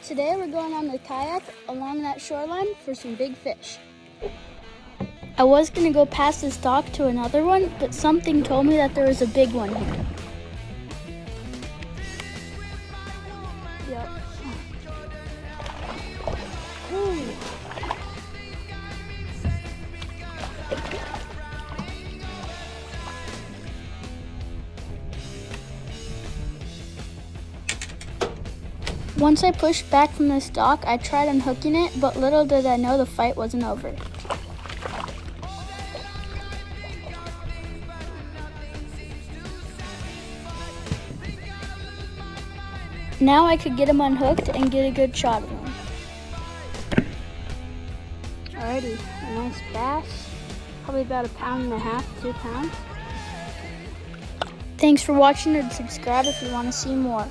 Today we're going on the kayak along that shoreline for some big fish. I was going to go past this dock to another one, but something told me that there was a big one here. Yep. Ooh. Once I pushed back from this dock, I tried unhooking it, but little did I know the fight wasn't over. Now I could get him unhooked and get a good shot of him. Alrighty, a nice bass, probably about 1.5 pounds, 2 pounds. Thanks for watching and subscribe if you want to see more.